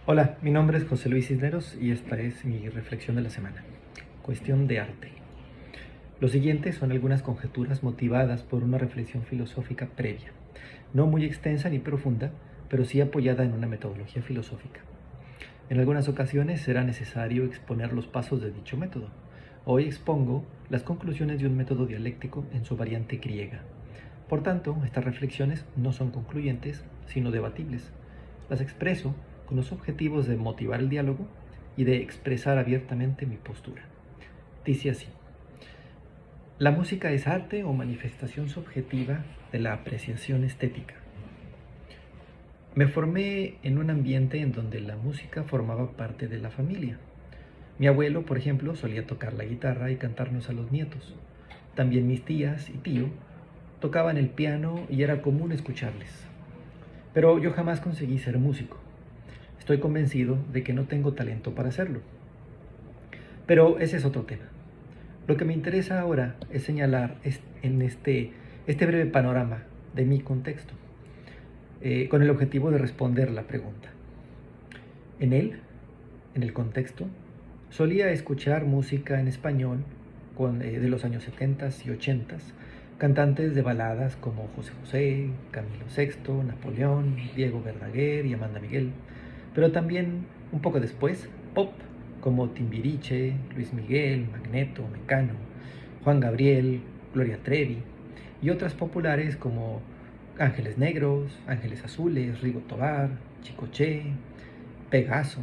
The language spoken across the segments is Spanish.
Hola, mi nombre es José Luis Cisneros y esta es mi reflexión de la semana. Cuestión de arte. Lo siguiente son algunas conjeturas motivadas por una reflexión filosófica previa, no muy extensa ni profunda, pero sí apoyada en una metodología filosófica. En algunas ocasiones será necesario exponer los pasos de dicho método. Hoy expongo las conclusiones de un método dialéctico en su variante griega. Por tanto, estas reflexiones no son concluyentes, sino debatibles. Las expreso con los objetivos de motivar el diálogo y de expresar abiertamente mi postura. Dice así: la música es arte o manifestación subjetiva de la apreciación estética. Me formé en un ambiente en donde la música formaba parte de la familia. Mi abuelo, por ejemplo, solía tocar la guitarra y cantarnos a los nietos. También mis tías y tío tocaban el piano y era común escucharles. Pero yo jamás conseguí ser músico. Estoy convencido de que no tengo talento para hacerlo. Pero ese es otro tema. Lo que me interesa ahora es señalar en este breve panorama de mi contexto, con el objetivo de responder la pregunta. En él, en el contexto, solía escuchar música en español de los años 70 y 80, cantantes de baladas como José José, Camilo Sexto, Napoleón, Diego Verdaguer y Amanda Miguel, pero también un poco después, pop como Timbiriche, Luis Miguel, Magneto, Mecano, Juan Gabriel, Gloria Trevi y otras populares como Ángeles Negros, Ángeles Azules, Rigo Tobar, Chicoche, Pegaso.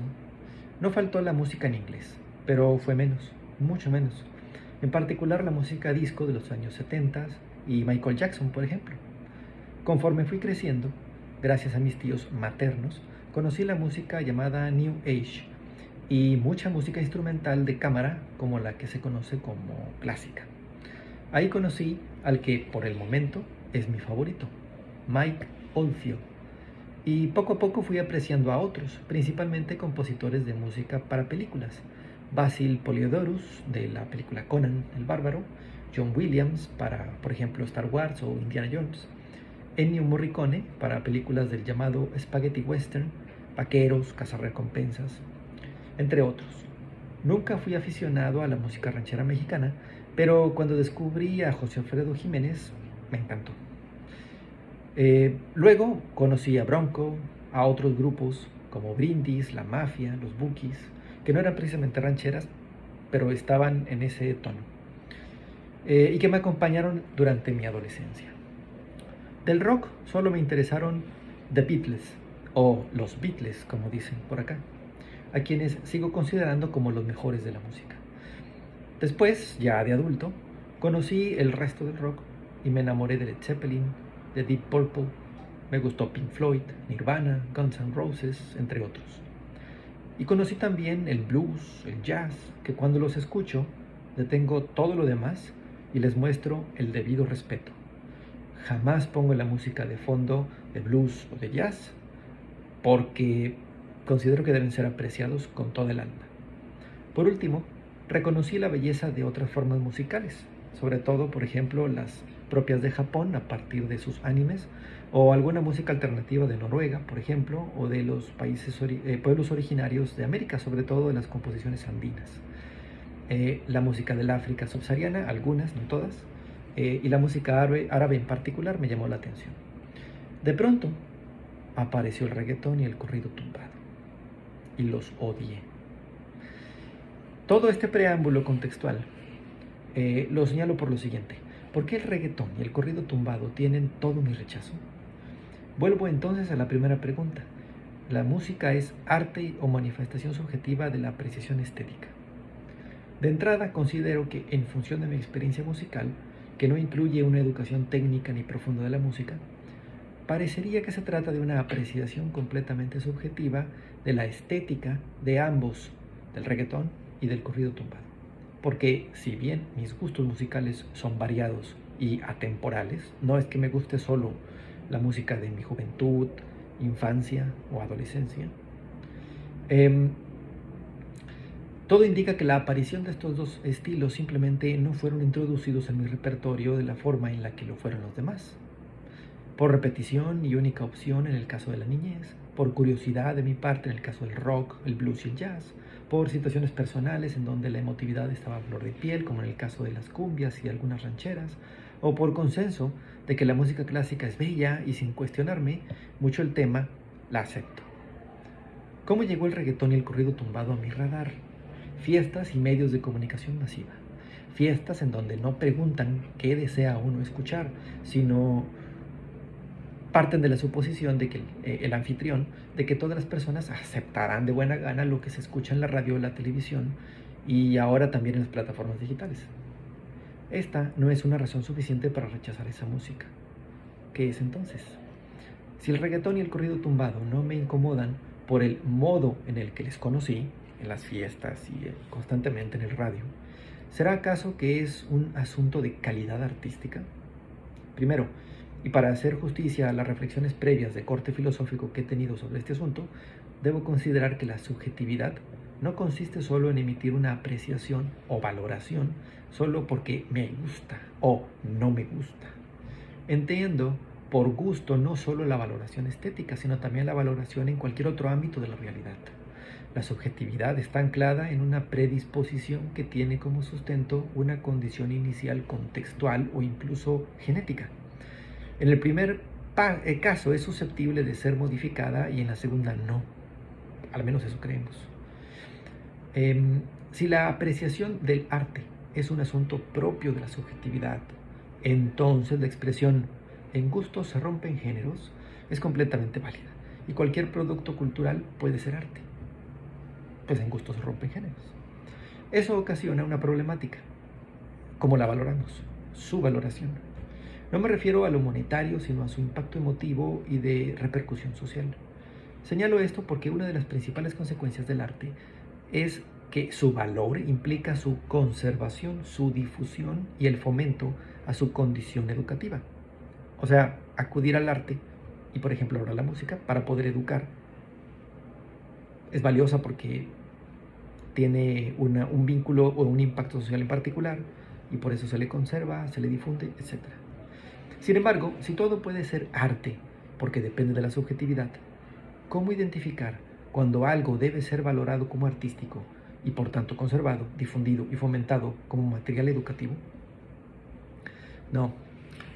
No faltó la música en inglés, pero fue menos, mucho menos. En particular la música disco de los años 70 y Michael Jackson, por ejemplo. Conforme fui creciendo, gracias a mis tíos maternos, conocí la música llamada New Age y mucha música instrumental de cámara como la que se conoce como clásica. Ahí conocí al que por el momento es mi favorito, Mike Oldfield, y poco a poco fui apreciando a otros, principalmente compositores de música para películas. Basil Poliodorus, de la película Conan el Bárbaro, John Williams para, por ejemplo, Star Wars o Indiana Jones, Ennio Morricone para películas del llamado Spaghetti Western, Vaqueros, Cazarrecompensas, entre otros. Nunca fui aficionado a la música ranchera mexicana, pero cuando descubrí a José Alfredo Jiménez, me encantó. Luego conocí a Bronco, a otros grupos como Brindis, La Mafia, Los Bukis, que no eran precisamente rancheras, pero estaban en ese tono, y que me acompañaron durante mi adolescencia. Del rock solo me interesaron The Beatles, o los Beatles, como dicen por acá, a quienes sigo considerando como los mejores de la música. Después, ya de adulto, conocí el resto del rock y me enamoré de Led Zeppelin, de Deep Purple, me gustó Pink Floyd, Nirvana, Guns N' Roses, entre otros. Y conocí también el blues, el jazz, que cuando los escucho detengo todo lo demás y les muestro el debido respeto. Jamás pongo la música de fondo de blues o de jazz porque considero que deben ser apreciados con toda el alma. Por último, reconocí la belleza de otras formas musicales, sobre todo, por ejemplo, las propias de Japón a partir de sus animes, o alguna música alternativa de Noruega, por ejemplo, o de los pueblos originarios de América, sobre todo de las composiciones andinas. La música del África subsahariana, algunas, no todas, y la música árabe en particular me llamó la atención. De pronto apareció el reggaetón y el corrido tumbado, y los odié. Todo este preámbulo contextual lo señalo por lo siguiente: ¿por qué el reggaetón y el corrido tumbado tienen todo mi rechazo? Vuelvo entonces a la primera pregunta. ¿La música es arte o manifestación subjetiva de la apreciación estética? De entrada, considero que, en función de mi experiencia musical, que no incluye una educación técnica ni profunda de la música, parecería que se trata de una apreciación completamente subjetiva de la estética de ambos, del reggaetón y del corrido tumbado. Porque si bien mis gustos musicales son variados y atemporales, no es que me guste solo la música de mi juventud, infancia o adolescencia, todo indica que la aparición de estos dos estilos simplemente no fueron introducidos en mi repertorio de la forma en la que lo fueron los demás. Por repetición y única opción en el caso de la niñez, por curiosidad de mi parte en el caso del rock, el blues y el jazz, por situaciones personales en donde la emotividad estaba a flor de piel, como en el caso de las cumbias y algunas rancheras, o por consenso de que la música clásica es bella y sin cuestionarme mucho el tema, la acepto. ¿Cómo llegó el reggaetón y el corrido tumbado a mi radar? Fiestas y medios de comunicación masiva. Fiestas en donde no preguntan qué desea uno escuchar, sino parten de la suposición de que el anfitrión, de que todas las personas aceptarán de buena gana lo que se escucha en la radio o la televisión y ahora también en las plataformas digitales. Esta no es una razón suficiente para rechazar esa música. ¿Qué es entonces? Si el reggaetón y el corrido tumbado no me incomodan por el modo en el que les conocí, en las fiestas y constantemente en el radio, ¿será acaso que es un asunto de calidad artística? Primero, y para hacer justicia a las reflexiones previas de corte filosófico que he tenido sobre este asunto, debo considerar que la subjetividad no consiste solo en emitir una apreciación o valoración solo porque me gusta o no me gusta. Entiendo por gusto no solo la valoración estética, sino también la valoración en cualquier otro ámbito de la realidad. La subjetividad está anclada en una predisposición que tiene como sustento una condición inicial contextual o incluso genética. En el primer caso es susceptible de ser modificada y en la segunda no. Al menos eso creemos. Si la apreciación del arte es un asunto propio de la subjetividad, entonces la expresión en gustos se rompen géneros es completamente válida y cualquier producto cultural puede ser arte, pues en gustos se rompen géneros. Eso ocasiona una problemática. ¿Cómo la valoramos? Su valoración. No me refiero a lo monetario, sino a su impacto emotivo y de repercusión social. Señalo esto porque una de las principales consecuencias del arte es que su valor implica su conservación, su difusión y el fomento a su condición educativa. O sea, acudir al arte y, por ejemplo, ahora la música, para poder educar, es valiosa porque tiene un vínculo o un impacto social en particular y por eso se le conserva, se le difunde, etc. Sin embargo, si todo puede ser arte, porque depende de la subjetividad, ¿cómo identificar cuando algo debe ser valorado como artístico y por tanto conservado, difundido y fomentado como material educativo? No,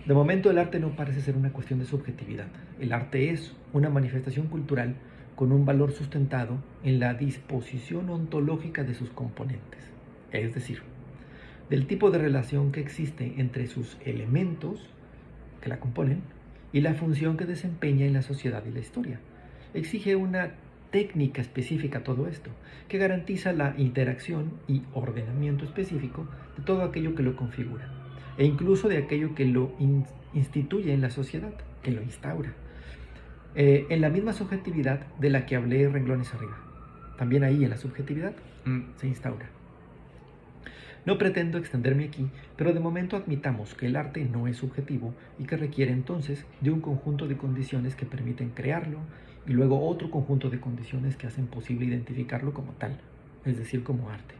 de momento el arte no parece ser una cuestión de subjetividad. El arte es una manifestación cultural con un valor sustentado en la disposición ontológica de sus componentes, es decir, del tipo de relación que existe entre sus elementos que la componen y la función que desempeña en la sociedad y la historia. Exige una técnica específica todo esto, que garantiza la interacción y ordenamiento específico de todo aquello que lo configura, e incluso de aquello que lo instituye en la sociedad, que lo instaura, en la misma subjetividad de la que hablé renglones arriba. También ahí en la subjetividad se instaura. No pretendo extenderme aquí, pero de momento admitamos que el arte no es subjetivo y que requiere entonces de un conjunto de condiciones que permiten crearlo y luego otro conjunto de condiciones que hacen posible identificarlo como tal, es decir, como arte.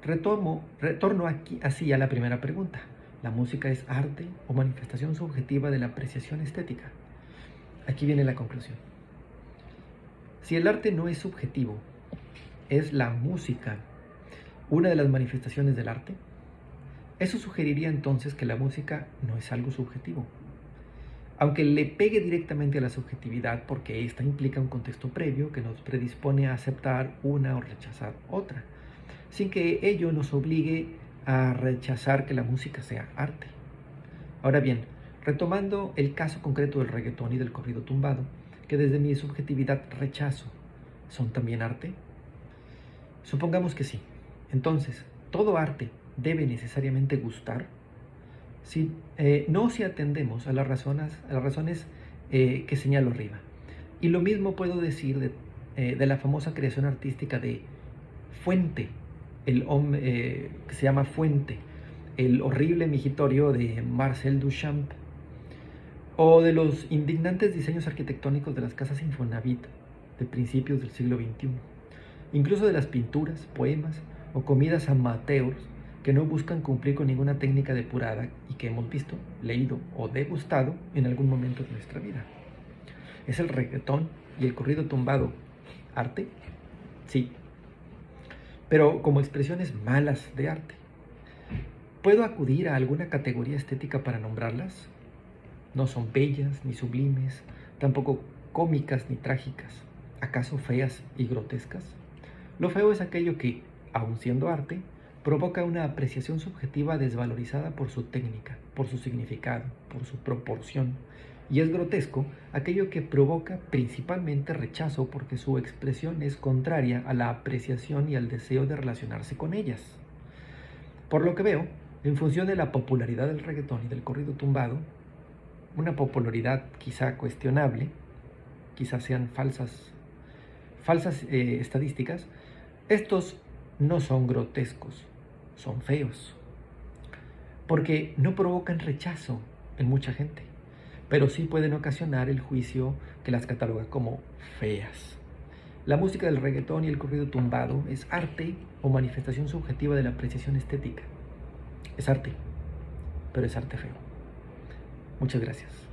Retorno aquí así a la primera pregunta. ¿La música es arte o manifestación subjetiva de la apreciación estética? Aquí viene la conclusión. Si el arte no es subjetivo, ¿es la música una de las manifestaciones del arte? Eso sugeriría entonces que la música no es algo subjetivo, aunque le pegue directamente a la subjetividad porque esta implica un contexto previo que nos predispone a aceptar una o rechazar otra, sin que ello nos obligue a rechazar que la música sea arte. Ahora bien, retomando el caso concreto del reggaetón y del corrido tumbado, que desde mi subjetividad rechazo, ¿son también arte? Supongamos que sí. Entonces, ¿todo arte debe necesariamente gustar? No si atendemos a las razones que señalo arriba. Y lo mismo puedo decir de la famosa creación artística de Fuente, que se llama Fuente, el horrible migitorio de Marcel Duchamp, o de los indignantes diseños arquitectónicos de las casas Infonavit de principios del siglo XXI, incluso de las pinturas, poemas o comidas amateurs que no buscan cumplir con ninguna técnica depurada y que hemos visto, leído o degustado en algún momento de nuestra vida. ¿Es el reggaetón y el corrido tumbado arte? Sí, pero como expresiones malas de arte. ¿Puedo acudir a alguna categoría estética para nombrarlas? No son bellas ni sublimes, tampoco cómicas ni trágicas. ¿Acaso feas y grotescas? Lo feo es aquello que, aun siendo arte, provoca una apreciación subjetiva desvalorizada por su técnica, por su significado, por su proporción. Y es grotesco aquello que provoca principalmente rechazo porque su expresión es contraria a la apreciación y al deseo de relacionarse con ellas. Por lo que veo, en función de la popularidad del reggaetón y del corrido tumbado, una popularidad quizá cuestionable, quizás sean falsas estadísticas, estos no son grotescos, son feos, porque no provocan rechazo en mucha gente, pero sí pueden ocasionar el juicio que las cataloga como feas. La música del reggaetón y el corrido tumbado es arte o manifestación subjetiva de la apreciación estética. Es arte, pero es arte feo. Muchas gracias.